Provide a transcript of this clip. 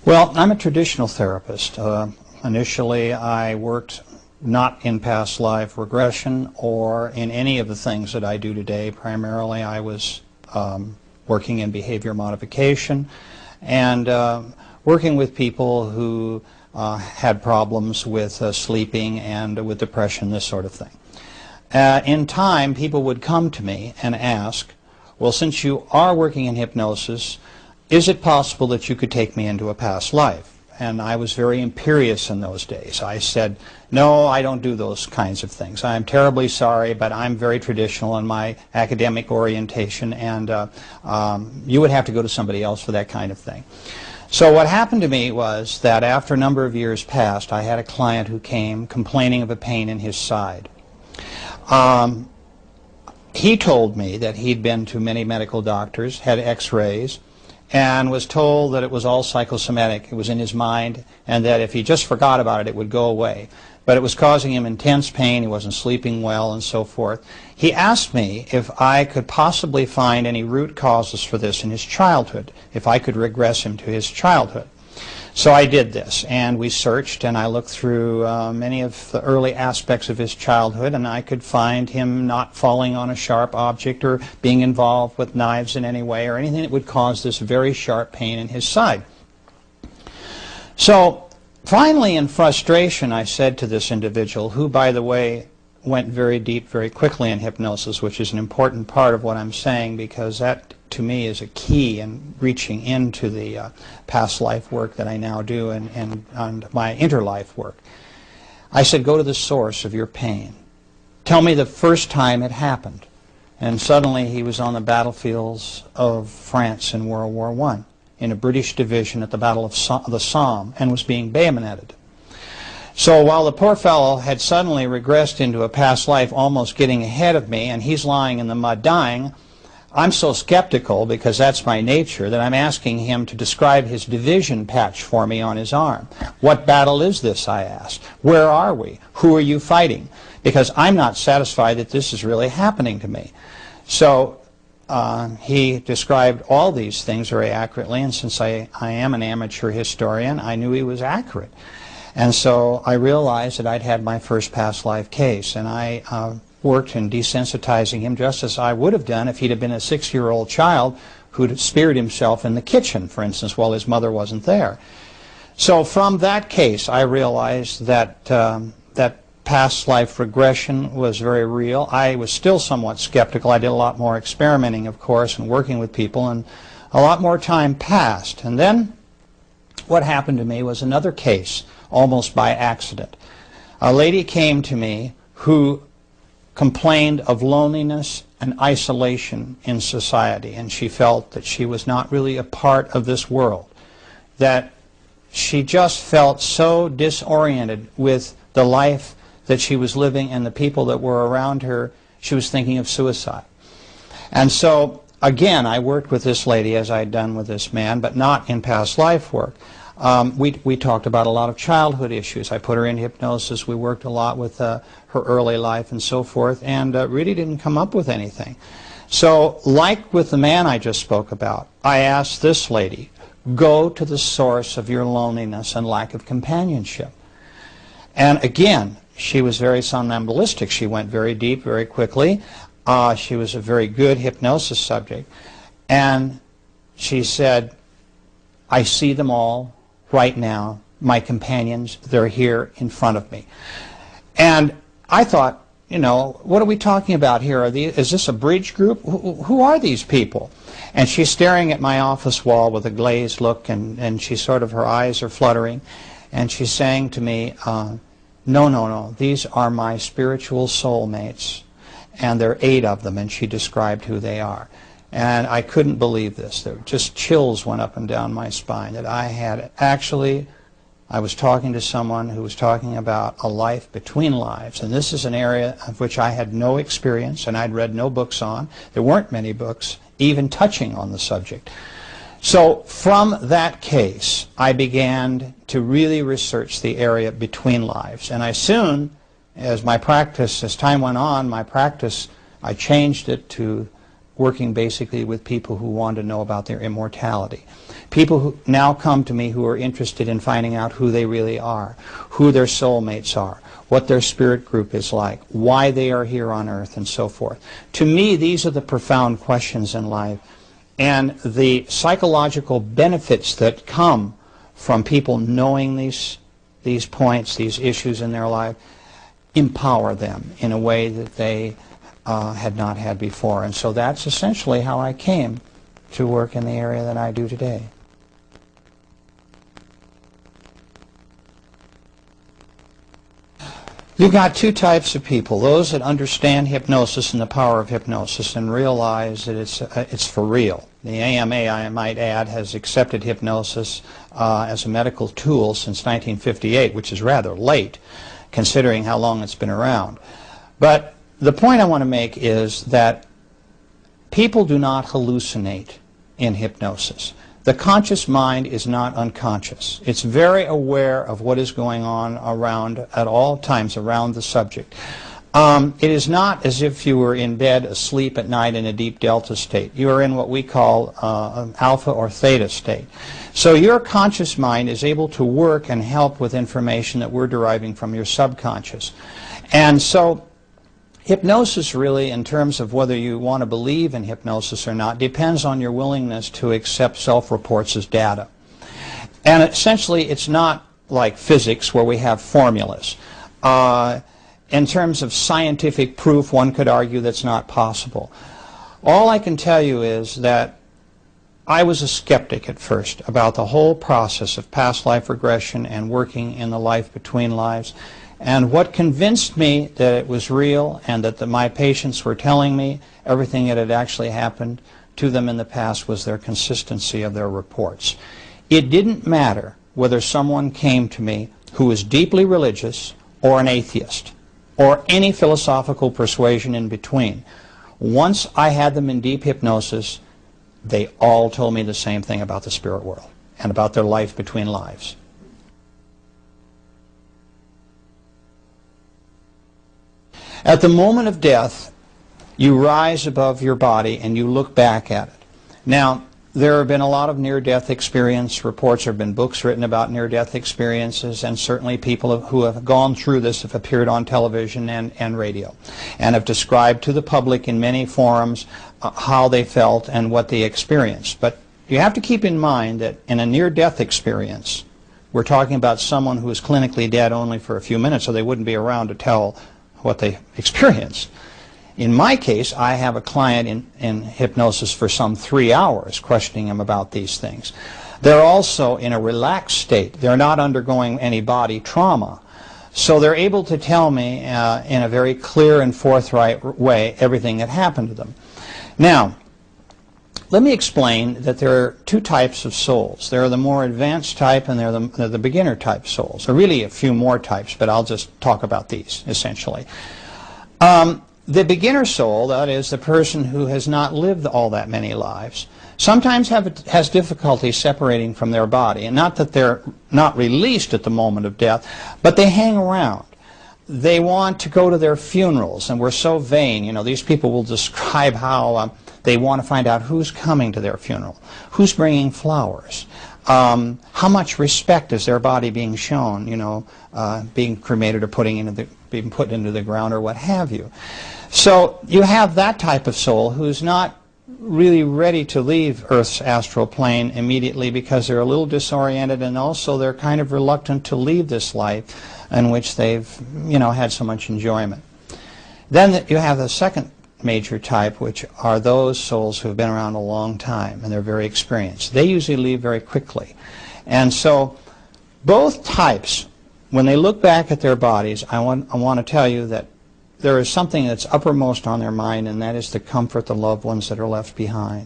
Well, I'm a traditional therapist. Initially, I worked not in past life regression or in any of the things that I do today. Primarily, I was working in behavior modification and working with people who had problems with sleeping and with depression, this sort of thing. In time, people would come to me and ask, well, since you are working in hypnosis, is it possible that you could take me into a past life? And I was very imperious in those days. I said, no, I don't do those kinds of things. I'm terribly sorry, but I'm very traditional in my academic orientation, and you would have to go to somebody else for that kind of thing. So what happened to me was that after a number of years passed, I had a client who came complaining of a pain in his side. He told me that he'd been to many medical doctors, had x-rays, and was told that it was all psychosomatic. It was in his mind, and that if he just forgot about it, it would go away. But it was causing him intense pain. He wasn't sleeping well, and so forth. He asked me if I could possibly find any root causes for this in his childhood, if I could regress him to his childhood. So I did this, and we searched, and I looked through many of the early aspects of his childhood, and I could find him not falling on a sharp object or being involved with knives in any way or anything that would cause this very sharp pain in his side. So finally, in frustration, I said to this individual, who, by the way, went very deep very quickly in hypnosis, which is an important part of what I'm saying, because that to me is a key in reaching into the past life work that I now do and my interlife work. I said, go to the source of your pain. Tell me the first time it happened. And suddenly he was on the battlefields of France in World War I, in a British division at the Battle of the Somme, and was being bayoneted. So while the poor fellow had suddenly regressed into a past life, almost getting ahead of me, and he's lying in the mud dying, I'm so skeptical, because that's my nature, that I'm asking him to describe his division patch for me on his arm. What battle is this, I asked. Where are we? Who are you fighting? Because I'm not satisfied that this is really happening to me. So he described all these things very accurately, and since I am an amateur historian, I knew he was accurate. And so I realized that I'd had my first past life case, and I worked in desensitizing him just as I would have done if he'd have been a 6-year-old child who'd speared himself in the kitchen, for instance, while his mother wasn't there. So from that case, I realized that that past life regression was very real. I was still somewhat skeptical. I did a lot more experimenting, of course, and working with people, and a lot more time passed. And then what happened to me was another case, almost by accident. A lady came to me who complained of loneliness and isolation in society, and she felt that she was not really a part of this world, that she just felt so disoriented with the life that she was living and the people that were around her, she was thinking of suicide. And so again, I worked with this lady as I'd done with this man, but not in past life work. We talked about a lot of childhood issues. I put her in hypnosis. We worked a lot with her early life and so forth, and really didn't come up with anything. So like with the man I just spoke about, I asked this lady, go to the source of your loneliness and lack of companionship. And again, she was very somnambulistic. She went very deep very quickly. She was a very good hypnosis subject. And she said, I see them all right now, my companions, they're here in front of me. And I thought, you know, what are we talking about here? Is this a bridge group? Who are these people? And she's staring at my office wall with a glazed look, and she sort of, her eyes are fluttering, and she's saying to me, no, these are my spiritual soulmates, and there are 8 of them, and she described who they are. And I couldn't believe this. There just chills went up and down my spine, that I had actually, I was talking to someone who was talking about a life between lives. And this is an area of which I had no experience and I'd read no books on. There weren't many books even touching on the subject. So from that case, I began to really research the area between lives. And I soon, as my practice, as time went on, my practice, I changed it to working basically with people who want to know about their immortality. People who now come to me who are interested in finding out who they really are, who their soulmates are, what their spirit group is like, why they are here on earth, and so forth. To me, these are the profound questions in life, and the psychological benefits that come from people knowing these points, these issues in their life, empower them in a way that they had not had before. And so that's essentially how I came to work in the area that I do today. You've got two types of people: those that understand hypnosis and the power of hypnosis and realize that it's for real. The AMA, I might add, has accepted hypnosis as a medical tool since 1958, which is rather late considering how long it's been around. But the point I want to make is that people do not hallucinate in hypnosis. The conscious mind is not unconscious. It's very aware of what is going on around at all times around the subject. It is not as if you were in bed asleep at night in a deep delta state. You are in what we call an alpha or theta state. So your conscious mind is able to work and help with information that we're deriving from your subconscious. And so hypnosis really, in terms of whether you want to believe in hypnosis or not, depends on your willingness to accept self-reports as data. And essentially, it's not like physics where we have formulas. In terms of scientific proof, one could argue that's not possible. All I can tell you is that I was a skeptic at first about the whole process of past life regression and working in the life between lives. And what convinced me that it was real and that my patients were telling me everything that had actually happened to them in the past was their consistency of their reports. It didn't matter whether someone came to me who was deeply religious or an atheist or any philosophical persuasion in between. Once I had them in deep hypnosis, they all told me the same thing about the spirit world and about their life between lives. At the moment of death, you rise above your body and you look back at it. Now, there have been a lot of near-death experience reports. There have been books written about near-death experiences, and certainly people who have gone through this have appeared on television and radio and have described to the public in many forums how they felt and what they experienced. But you have to keep in mind that in a near-death experience, we're talking about someone who is clinically dead only for a few minutes, so they wouldn't be around to tell what they experienced. In my case, I have a client in hypnosis for some 3 hours, questioning him about these things. They're also in a relaxed state. They're not undergoing any body trauma. So they're able to tell me in a very clear and forthright way everything that happened to them. Now, let me explain that there are two types of souls. There are the more advanced type and there are the beginner type souls. There are really a few more types, but I'll just talk about these, essentially. The beginner soul, that is, the person who has not lived all that many lives, sometimes has difficulty separating from their body. And not that they're not released at the moment of death, but they hang around. They want to go to their funerals, and we're so vain. You know, these people will describe how they want to find out who's coming to their funeral, who's bringing flowers, how much respect is their body being shown, you know, being cremated or being put into the ground or what have you. So you have that type of soul who's not really ready to leave Earth's astral plane immediately because they're a little disoriented, and also they're kind of reluctant to leave this life in which they've, you know, had so much enjoyment. Then you have the second major type, which are those souls who have been around a long time and they're very experienced. They usually leave very quickly. And so both types, when they look back at their bodies, I want to tell you that there is something that's uppermost on their mind, and that is to comfort the loved ones that are left behind.